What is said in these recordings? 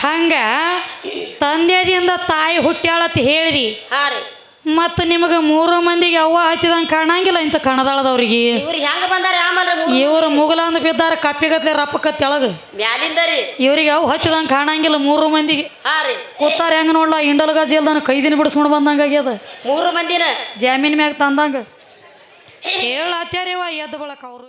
ಹಂಗ ತಂದೆದಿಂದ ತಾಯಿ ಹುಟ್ಟ್ಯಾಳತ್ ಹೇಳಿದಿ. ಹಾ ರೀ. ಮತ್ತ ನಿಮಗೆ 3 ಮಂದಿಗೆ ಅವ್ವ ಹತ್ತಿದಂಗೆ ಕಾಣಂಗಿಲ್ಲ ಇಂಥ ಕಣದಾಳದವ್ರಿಗೆ. ಇವ್ರಿಗೆ ಹೆಂಗ ಬಂದಾರ ಆಮಲ್ರಿ? ಇವ್ರು ಮುಗಲಂದ ಬಿದ್ದಾರ ಕಪ್ಪಿಗತ್ಲೆ ರಪ್ಪಕ್ಕ ತೆಳಗ ಮ್ಯಾಲಿಂದ ರೀ. ಇವ್ರಿಗೆ ಅವು ಹತ್ತಿದಂಗೆ ಕಾಣಂಗಿಲ್ಲ 3 ಮಂದಿಗೆ. ಹಾ ರೀ. ಕೂತಾರ ಹೆಂಗ ನೋಡ್ಲ ಇಂಡಲ್ ಗಾಜಿ ಇಲ್ದಾನ ಕೈದಿನ ಬಿಡಿಸ್ಕೊಂಡು ಬಂದಂಗ ಆಗ್ಯದ. 3 ಮಂದಿನ ಜಾಮೀನ್ ಮ್ಯಾಗ ತಂದಂಗ ಹೇಳತ್ತಾರಿವ ಎದ್ದು ಬಳಕ ಅವರು.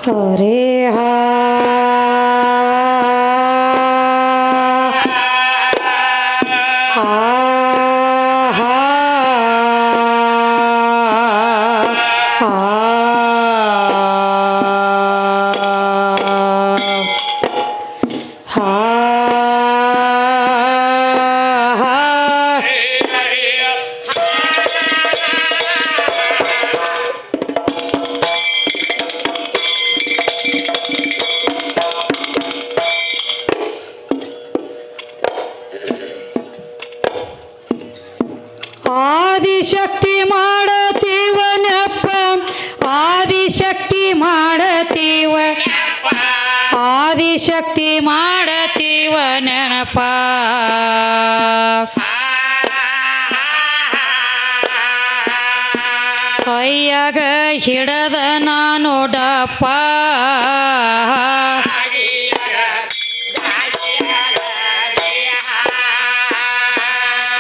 ಹರೇ ಹಾ ಆದಿಶಕ್ತಿ ಮಾಡತೀವ ನೆಪ, ಆದಿಶಕ್ತಿ ಮಾಡತೀವ, ಆದಿಶಕ್ತಿ ಮಾಡತೀವ ನೆನಪ. ಕೈಯಾಗ ಹಿಡದ ನಾನೋಡಪ್ಪ,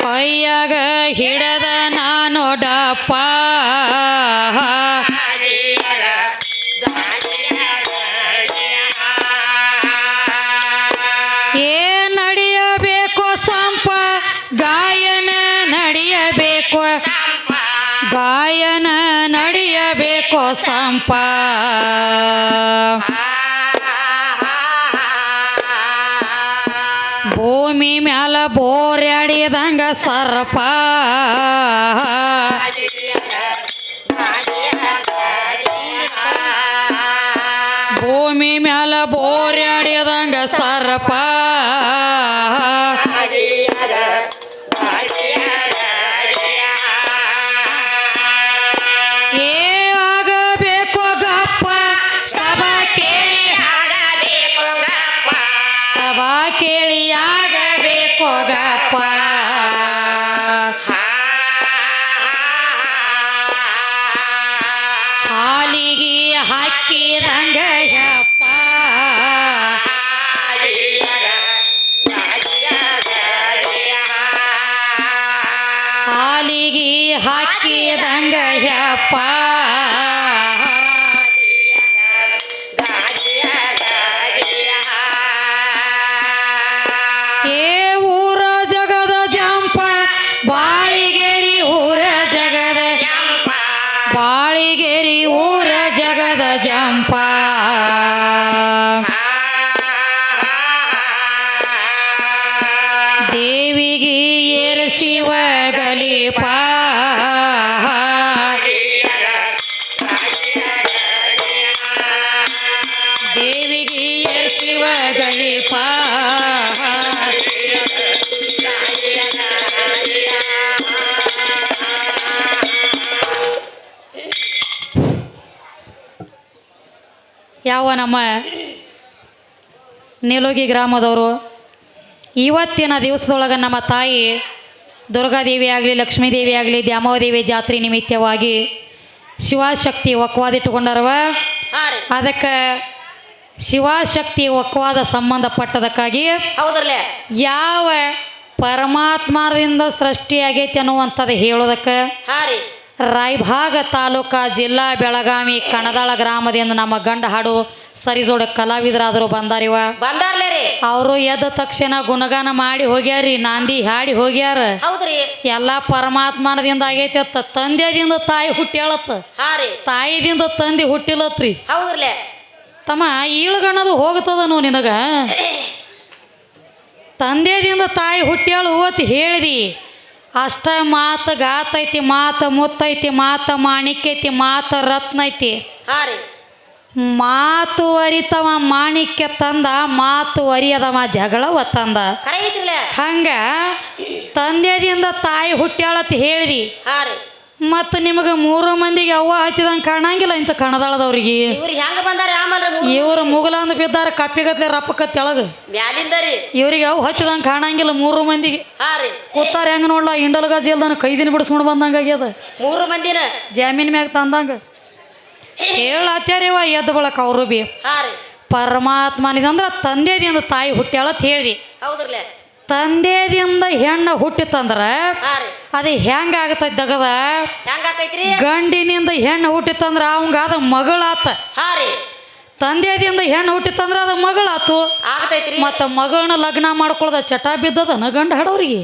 ಕೈಯಾಗ ಹಿಡದ ನಾನೋಡಪ್ಪ. ಏ ನಡೆಯಬೇಕು ಸಂಪ ಗಾಯನ ನಡೆಯಬೇಕು, ಗಾಯನ ನಡೆಯಬೇಕು ಸಂಪ. ಭೂಮಿ ಮ್ಯಾಲ ಬೋರ್ಯಾಡಿದಂಗ ಸರ್ಪ, ಭೂಮಿ ಮ್ಯಾಲ ಬೋರ್ಯಾಡಿದಂಗ ಸರ್ಪ. ಏ ಆಗಬೇಕು ಗಪ್ಪ ಸಭಾ ಕೇಳಿ, ಸಭಾ ಕೇಳಿ ಆಗಬೇಕು ಗಪ್ಪ. ಹಾಲಿಗೆ ಹಾಕಿದಂಗ ಯಪ್ಪ, ಹಾಲಿಗೆ ಹಾಕಿದಂಗ ಯಪ್ಪ. ಏ ಊರ ಜಗದ ಜಂಪ ಬಾಳಿಗೇರಿ, ಊರ ಜಗದ ಬಾಳಿಗೇರಿ, ಊರ ಜಗದ ಜಂಪ. ದೇವಿಗೆ ಏರಿಸಿವ ಗಲಿಪ, ದೇವಿಗೆ ಏರಿಸಿವ ಗಲಿಪ. ಯಾವ ನಮ್ಮ ನಿಲುಗಿ ಗ್ರಾಮದವರು ಇವತ್ತಿನ ದಿವಸದೊಳಗೆ ನಮ್ಮ ತಾಯಿ ದುರ್ಗಾದೇವಿ ಆಗಲಿ ಲಕ್ಷ್ಮೀದೇವಿ ಆಗಲಿ ದ್ಯಾಮೋದೇವಿ ಜಾತ್ರೆ ನಿಮಿತ್ತವಾಗಿ ಶಿವಶಕ್ತಿ ಒಕ್ಕವಾದಿಟ್ಟುಕೊಂಡರವ. ಹಾ ರೀ ಅದಕ್ಕೆ ಶಿವಶಕ್ತಿ ಒಕ್ಕವಾದ ಸಂಬಂಧಪಟ್ಟದಕ್ಕಾಗಿ ಹೌದ್ರಲ್ಲೇ ಯಾವ ಪರಮಾತ್ಮದಿಂದ ಸೃಷ್ಟಿಯಾಗೈತಿ ಅನ್ನುವಂಥದ್ದು ಹೇಳೋದಕ್ಕೆ ಹಾ ರೀ ರಾಯಭಾಗ ತಾಲೂಕಾ ಜಿಲ್ಲಾ ಬೆಳಗಾವಿ ಕಣದಾಳ ಗ್ರಾಮದಿಂದ ನಮ್ಮ ಗಂಡ ಹಾಡು ಸರಿಜೋಡ ಕಲಾವಿದರಾದರು ಬಂದಾರಿವ. ಬಂದಾರ್ಲೇ ರೀ ಅವರು ಎದ್ದ ತಕ್ಷಣ ಗುಣಗಾನ ಮಾಡಿ ಹೋಗ್ಯಾರಿ, ನಾಂದಿ ಹಾಡಿ ಹೋಗ್ಯಾರ. ಹೌದ್ರಿ ಎಲ್ಲ ಪರಮಾತ್ಮನದಿಂದ ಆಗೈತಿ ಅತ್ತ. ತಂದೆದಿಂದ ತಾಯಿ ಹುಟ್ಟ್ಯಾಳತ್ತ, ಹಾ ರೀ ತಾಯಿದಿಂದ ತಂದೆ ಹುಟ್ಟಿಲತ್ರಿ. ಹೌದ್ರಲ್ಲೇ ತಮ್ಮ ಈಳ್ಗಣ್ಣದು ಹೋಗ್ತದನು ನಿನಗ. ತಂದೆದಿಂದ ತಾಯಿ ಹುಟ್ಟ್ಯಾಳು ಅಂತ ಹೇಳಿದಿ ಅಷ್ಟ. ಮಾತು ಗಾತೈತಿ, ಮಾತು ಮುತ್ತೈತಿ, ಮಾತು ಮಾಣಿಕ್ಯೈತಿ, ಮಾತು ರತ್ನ ಐತಿ. ಹಾ ರೀ ಮಾತು ಅರಿತವ ಮಾಣಿಕ್ಯ ತಂದ, ಮಾತು ಅರಿಯದವ ಜಗಳವ ತಂದ. ಖರೆ ಐತ್ರಿಲೇ ಹಂಗ ತಂದೆದಿಂದ ತಾಯಿ ಹುಟ್ಟ್ಯಾಳತ್ ಹೇಳಿದಿ. ಹಾ ರೀ ಮತ್ತು ನಿಮಗೆ 3 ಮಂದಿಗೆ ಅವ್ವ ಹತ್ತಿದಂಗೆ ಕಾಣಂಗಿಲ್ಲ ಇಂಥ ಕಣದಾಳದವ್ರಿಗೆ. ಇವ್ರಿಗೆ ಹೆಂಗ ಬಂದಾರ ಆಮೇಲೆ ಇವ್ರು ಮುಗಲಂದು ಬಿದ್ದಾರ ಕಪ್ಪಿಗತ್ಲೆ ರಪ್ಪಕ್ಕ ತೆಳಗ. ಮ್ಯಾಲಿಂದ ರೀ ಇವ್ರಿಗೆ ಅವು ಹತ್ತಿದಂಗೆ ಕಾಣಂಗಿಲ್ಲ 3 ಮಂದಿಗೆ. ಹಾ ರೀ ಕೂತಾರ ಹೆಂಗ ನೋಡ್ಲ ಇಂಡಲ್ಗ ಜೇಲ್ದಾನ ಕೈದಿನ ಬಿಡಿಸ್ಕೊಂಡು ಬಂದಂಗ ಆಗ್ಯದ. 3 ಮಂದಿನ ಜಾಮೀನ್ ಮ್ಯಾಗ ತಂದಂಗ ಹೇಳತ್ಯಾರಿವ. ಎದ್ದು ಬಳಕ ಅವರು ಬಿ ಹಾ ರೀ ಪರಮಾತ್ಮನಿದಂದ್ರ ತಂದೆದಿಂದ ತಾಯಿ ಹುಟ್ಟ್ಯಾಳತ್ ಹೇಳ್ದಿ. ಹೌದ್ರಲ್ಲೇ ತಂದೆದಿಂದ ಹೆಣ್ಣು ಹುಟ್ಟಿತ್ತಂದ್ರ ಹಾ ರೀ ಅದು ಹೆಂಗ ಆಗತೈತಿ ದಗದ. ಹೆಂಗ ಆಕೈತ್ರಿ ಗಂಡಿನಿಂದ ಹೆಣ್ಣು ಹುಟ್ಟಿತ್ತಂದ್ರ ಅವಂಗ ಅದ ಮಗಳಾತ. ಹಾ ರೀ ತಂದೆದಿಂದ ಹೆಣ್ಣು ಹುಟ್ಟಿತ್ತಂದ್ರ ಅದು ಮಗಳಾತು. ಆಗತೈತ್ರಿ ಮತ್ತ ಮಗಳನ್ನ ಲಗ್ನ ಮಾಡ್ಕೊಳ್ದ ಚಟ ಬಿದ್ದದನ ಗಂಡ ಹಾಡೋರಿಗೆ.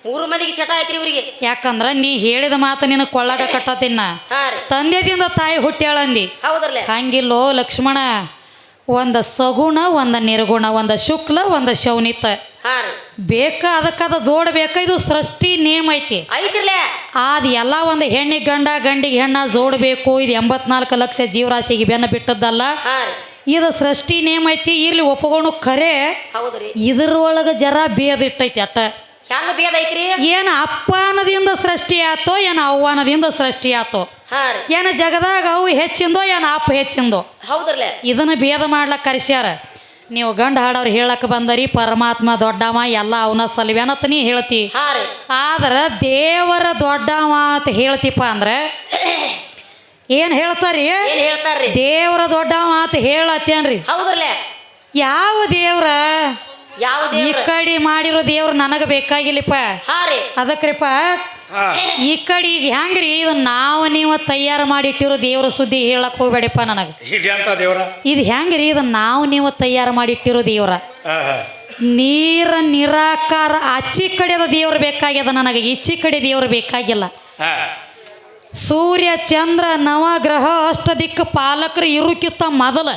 3 ಮಂದಿಗೆ ಚಟ ಐತ್ರಿ ಇವ್ರಿಗೆ. ಯಾಕಂದ್ರ ನೀ ಹೇಳಿದ ಮಾತು ನಿನ್ನ ಕೊಳ್ಳಾಗ ಕಟ್ಟತಿನ್ನ. ಹಾ ರೀ ತಂದೆದಿಂದ ತಾಯಿ ಹುಟ್ಟ್ಯಾಳಂದಿ. ಹೌದ್ರಲ್ಲೇ ಹಂಗಿಲ್ಲೋ ಲಕ್ಷ್ಮಣ. ಒಂದ ಸಗುಣ, ಒಂದ ನಿರ್ಗುಣ, ಒಂದ ಶುಕ್ಲ, ಒಂದ ಶೌನಿತ ಹಾ ರೀ ಬೇಕ. ಅದಕ್ಕದ ಜೋಡ್ ಬೇಕ. ಇದು ಸೃಷ್ಟಿ ನೇಮ್ ಐತಿ. ಐತ್ರಿಲೇ ಅದು ಎಲ್ಲ ಒಂದು ಹೆಣ್ಣಿಗೆ ಗಂಡ, ಗಂಡಿಗೆ ಹೆಣ್ಣ ಜೋಡಬೇಕು. ಇದು 84 ಲಕ್ಷ ಜೀವರಾಶಿಗೆ ಬೆನ್ನ ಬಿಟ್ಟದ್ದಲ್ಲ. ಹಾ ರೀ ಇದು ಸೃಷ್ಟಿ ನೇಮ್ ಐತಿ. ಇರ್ಲಿ ಒಪ್ಪಗೋಣ ಖರೆ. ಹೌದ್ರಿ ಇದ್ರೊಳಗೆ ಜರ ಬೇದಿಟ್ಟೈತಿ ಅಟ್ಟ. ಹೆಂಗ ಬೇದ ಐತ್ರಿ? ಏನು ಅಪ್ಪನದಿಂದ ಸೃಷ್ಟಿ ಆತೋ, ಏನು ಅವ್ವನದಿಂದ ಸೃಷ್ಟಿ ಆತೋ, ಹಾ ರೀ ಏನು ಜಗದಾಗ ಅವು ಹೆಚ್ಚಿಂದೋ ಏನು ಅಪ್ಪ ಹೆಚ್ಚಿಂದೋ, ಹೌದ್ರಲ್ಲೇ ಇದನ್ನ ಭೇದ ಮಾಡ್ಲಕ್ಕ ಕರೆಸ್ಯಾರ. ನೀವು ಗಂಡ ಹಾಡವ್ರು ಹೇಳಕ್ಕೆ ಬಂದರಿ ಪರಮಾತ್ಮ ದೊಡ್ಡವ ಎಲ್ಲ ಅವನ ಸಲ್ವ್ಯಾನತ್ ನೀ ಹೇಳ್ತಿ. ಹಾ ರೀ ಆದ್ರೆ ದೇವರ ದೊಡ್ಡವ ಅಂತ ಹೇಳ್ತಿಪ್ಪ ಅಂದ್ರೆ ಏನು ಹೇಳ್ತಾರಿ? ಏನ್ ಹೇಳ್ತಾರ್ರಿ? ದೇವರ ದೊಡ್ಡವ ಅಂತ ಹೇಳತ್ತೇನ್ರಿ? ಹೌದ್ರಲ್ಲೇ ಯಾವ ದೇವ್ರ? ಯಾವ ಈ ದೇವ್ರ? ಕಡೆ ಮಾಡಿರೋ ದೇವ್ರು ನನಗೆ ಬೇಕಾಗಿಲ್ಲಪ್ಪ. ಹಾ ರೀ ಅದಕ್ರಿಪ್ಪ ಈ ಕಡೆ ಈಗ ಹೆಂಗ್ರಿ ಇದು ನಾವು ನೀವು ತಯಾರು ಮಾಡಿಟ್ಟಿರೋ ದೇವ್ರ ಸುದ್ದಿ ಹೇಳಕ್ ಹೋಗ್ಬೇಡಪ್ಪ ನನಗೆ. ಇದು ಹೆಂಗ್ರಿ ಇದು ನಾವು ನೀವು ತಯಾರು ಮಾಡಿಟ್ಟಿರೋ ದೇವ್ರ? ನೀರ ನಿರಾಕಾರ ಆಚಿ ಕಡೆದ ದೇವ್ರು ಬೇಕಾಗ್ಯದ ನನಗೆ, ಈಚಿ ಕಡೆ ದೇವ್ರು ಬೇಕಾಗಿಲ್ಲ. ಸೂರ್ಯ ಚಂದ್ರ ನವಗ್ರಹ ಅಷ್ಟ ದಿಕ್ಕು ಪಾಲಕರು ಇರುಕ್ಕಿಂತ ಮೊದಲ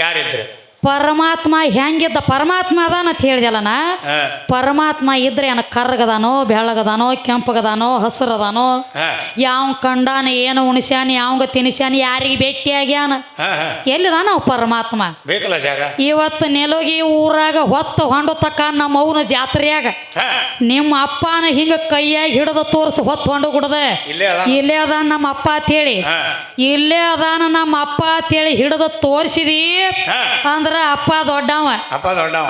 ಯಾರಿದ್ರು? ಪರಮಾತ್ಮ ಹೆಂಗಿದ್ದ? ಪರಮಾತ್ಮ ಅದಾನ ಅಂತ ಹೇಳಿದೆಲ್ಲನ. ಪರಮಾತ್ಮ ಇದ್ರೆ ಏನ ಕರ್ಗದಾನೋ, ಬೆಳಗದಾನೋ, ಕೆಂಪಗದಾನೋ, ಹಸಿರದಾನೋ, ಯಾವ ಕಂಡಾನ, ಏನು ಉಣಿಸ್ಯಾನ, ಯಾವಂಗ ತಿನ್ಸ್ಯಾನ, ಯಾರಿಗೆ ಭೇಟಿಯಾಗ್ಯಾನ, ಎಲ್ಲಿದಾನ ಅವ್ ಪರಮಾತ್ಮ? ಬೇಕಲ್ಲ ಜಾಗ. ಇವತ್ತು ನೆಲೋಗಿ ಊರಾಗ ಹೊತ್ತು ಹೊಂಡು ತಕ್ಕ ನಮ್ಮ ಅವನ ಜಾತ್ರೆಯಾಗ ನಿಮ್ಮ ಅಪ್ಪನ ಹಿಂಗ ಕೈಯಾಗಿ ಹಿಡಿದ ತೋರ್ಸಿ ಹೊತ್ತು ಹೊಂಡು ಗುಡದ ಇಲ್ಲೇ ಅದಾನ ನಮ್ಮ ಅಪ್ಪ ಅಂತೇಳಿ, ಇಲ್ಲೇ ಅದಾನ ನಮ್ಮ ಅಪ್ಪ ಅಂತೇಳಿ ಹಿಡಿದ ತೋರ್ಸಿದಿ ಅಂದ್ರ ಅಪ್ಪ ದೊಡ್ಡವ.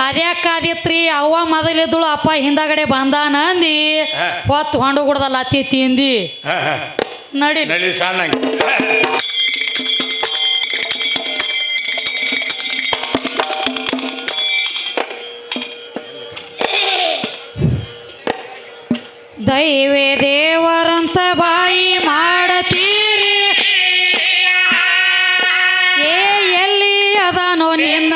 ಅದ್ಯಾಕಾದಿತ್ರಿ? ಅವ್ವ ಮೊದಲಿದ್ದಳು, ಅಪ್ಪ ಹಿಂದಗಡೆ ಬಂದಾನ ಅಂದಿ ಹೊತ್ತು ಹೊಂಡು ಗುಡದಲ್ಲ ಅತಿ ತಿಂದಿ ನಡಿ ನಡಿ ಸಣ್ಣ. ದೈವೇ ದೇವರಂತ ಬಾಯಿ ಮಾಡತೀರಿ, ಏ ಎಲ್ಲಿ ಅದಾನೋ ನಿನ್ನ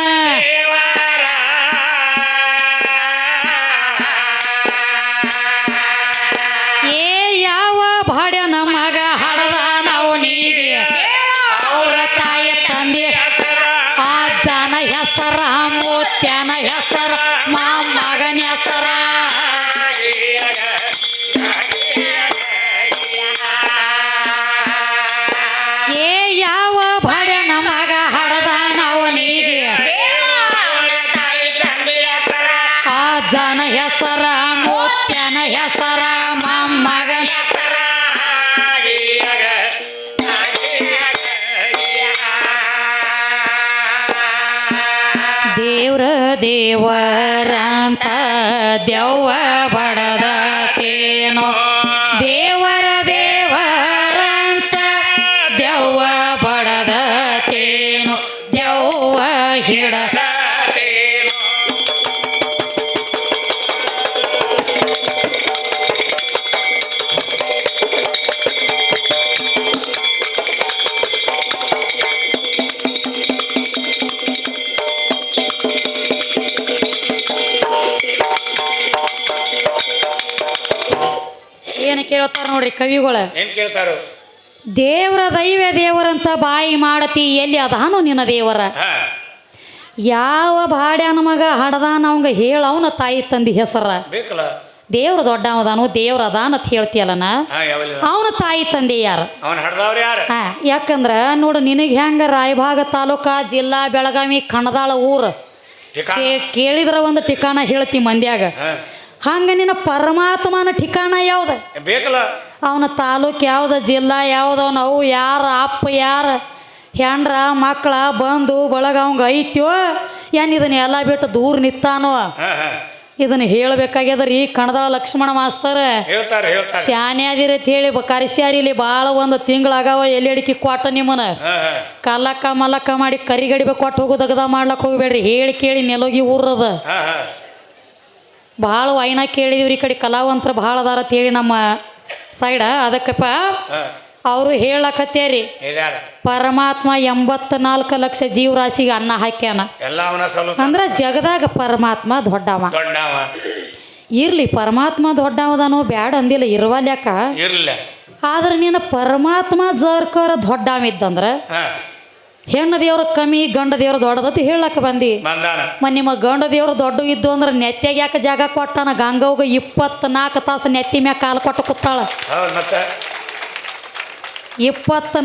ಏ ಯಾವ ಭಾಡ್ಯ ನಮಗ ಹಡದ ನಾವು ನೀಗೆ ಅವರ ತಾಯಿ ತಂದೆ ಅಜ್ಜನ ಹೆಸರ, ಮುತ್ಯನ ಹೆಸರ, ಮೊಮ್ಮಗನ ಹೆಸರ. ಏ ಯಾವ ಭಾಡ್ಯ ನಮಗ ಹಡದ ನಾವು ನೀಗೆ ಅಜ್ಜನ ಹೆಸರ, ಮುತ್ಯನ ಹೆಸರ, ಮೊಮ್ಮಗನ ಹೆಸರ. ದೇವ್ರ ದೇವರಂತ ದೆವ್ವ ಬಡದತೇನೋ ದೇವರ ದೇವರಂತ ದೆವ್ವ ಬಡದ ತೇನು ದೆವ್ವ ಹಿಡದ ಏನು ಕೇಳ್ತಾರ ನೋಡ್ರಿ ಕವಿಗಳ ಏನ್ ಕೇಳ್ತಾರ ದೇವರ ದೈವ ದೇವರಂತ ಬಾಯಿ ಮಾಡತಿ ಎಲ್ಲಿ ಅದಾನು ನಿನ್ನ ದೇವರ ಯಾವ ಬಾಡ್ಯಾನ ಮಗ ಹಡದಾನ ಅವಂಗ ಹೇಳ ಅವನ ತಾಯಿ ತಂದಿ ಹೆಸರ ಬೇಕಲ್ಲ ದೇವ್ರ ದೊಡ್ಡವದಾನು ದೇವ್ರ ಅದಾನತ್ ಹೇಳ್ತಿಯಲ್ಲನ ಅವನ ತಾಯಿ ತಂದೆ ಯಾರ ಅವನ್ ಹಡ್ದವ್ರ ಯಾರ ಯಾಕಂದ್ರ ನೋಡು ನಿನಗೆ ಹೆಂಗ ರಾಯಭಾಗ ತಾಲೂಕಾ ಜಿಲ್ಲಾ ಬೆಳಗಾವಿ ಕಣದಾಳ ಊರು ಕೇಳಿದ್ರ ಒಂದು ಠಿಕಾಣ ಹೇಳ್ತಿ ಮಂದ್ಯಾಗ ಹಂಗ ನಿನ್ನ ಪರಮಾತ್ಮನ ಠಿಕಾಣ ಯಾವ್ದ ಬೇಕಲ್ಲ ಅವನ ತಾಲೂಕ್ ಯಾವ್ದ ಜಿಲ್ಲಾ ಯಾವ್ದವನ ಅವು ಯಾರ ಅಪ್ಪ ಯಾರ ಹೆಂಡ್ರ ಮಕ್ಕಳ ಬಂದು ಬಳಗ ಅವಂಗ ಐತ್ಯೋ ಏನ್ ಇದನ್ನ ಎಲ್ಲ ಬಿಟ್ಟು ದೂರ ನಿತ್ತಾನೋ ಇದನ್ನ ಹೇಳ್ಬೇಕಾಗ್ಯದ್ರಿ ಕಣದಾಳ ಲಕ್ಷ್ಮಣ ಮಾಸ್ತರ್ ಶಾನ್ಯಾದಿರ ಅಂತ ಹೇಳಿ ಕರಿಸ್ಯಾರಿಲಿ ಭಾಳ ಒಂದು ತಿಂಗಳಾಗವ ಎಲ್ಲಿ ಅಡಿಕೆ ಕೊಟ್ಟ ನಿಮ್ಮನ ಕಲ್ಲಕ್ಕ ಮಲ್ಲಕ್ಕ ಮಾಡಿ ಕರಿಗಡಿಬೆ ಕೊಟ್ಟು ಹೋಗೋದಗದ ಮಾಡ್ಲಕ್ ಹೋಗ್ಬೇಡ್ರಿ ಹೇಳಿ ಕೇಳಿ ನೆಲೋಗಿ ಊರದ ಭಾಳ ವೈನ ಕೇಳಿದಿವ್ರಿ ಈ ಕಡೆ ಕಲಾವಂತರ ಭಾಳ ಅದಾರ ಅಂತ ಹೇಳಿ ನಮ್ಮ ಸೈಡ ಅದಕ್ಕಪ್ಪ ಅವರು ಹೇಳಕತ್ತೇರಿ ಪರಮಾತ್ಮ 84 ಲಕ್ಷ ಜೀವರಾಶಿಗೆ ಅನ್ನ ಹಾಕ್ಯಾನ ಅಂದ್ರ ಜಗದಾಗ ಪರಮಾತ್ಮ ದೊಡ್ಡವ ಇರ್ಲಿ ಪರಮಾತ್ಮ ದೊಡ್ಡವದಾನೋ ಬ್ಯಾಡ ಅಂದಿಲ್ಲ ಇರುವಲ್ಯಾಕ ಆದ್ರೆ ನೀನು ಪರಮಾತ್ಮ ಜರ್ಕರ ದೊಡ್ಡವಿದ್ದಂದ್ರ ಹೆಣ್ಣು ದೇವ್ರ ಕಮ್ಮಿ ಗಂಡ ದೇವ್ರ ದೊಡ್ಡದತಿ ಹೇಳಕ್ ಬಂದಿ ನಿಮ್ಮ ಗಂಡ ದೇವ್ರ ದೊಡ್ಡ ಇದ್ದು ಅಂದ್ರೆ ನೆತ್ಯಾಗ ಯಾಕೆ ಜಾಗ ಕೊಟ್ಟಾನ ಗಂಗವ್ಗ 24 ತಾಸು ನೆತ್ತಿ ಮ್ಯಾಗ ಕಾಲು ಕೊಟ್ಟು ಕೂತಾಳ 24